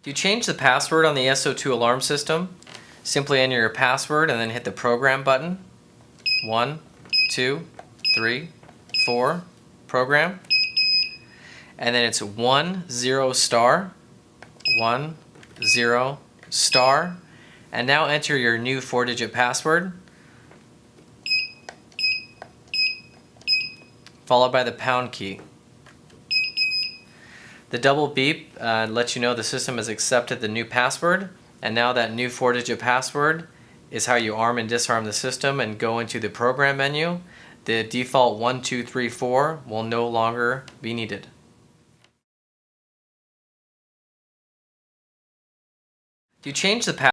To change the password on the S02 alarm system, simply enter your password and then hit the program button. 1, 2, 3, 4, program. And then it's 1, 0 star, 1, 0 star. And now enter your new 4-digit password, followed by the pound key. The double beep lets you know the system has accepted the new password, and now that new 4-digit password is how you arm and disarm the system and go into the program menu. The default 1, 2, 3, 4 will no longer be needed. To change the password,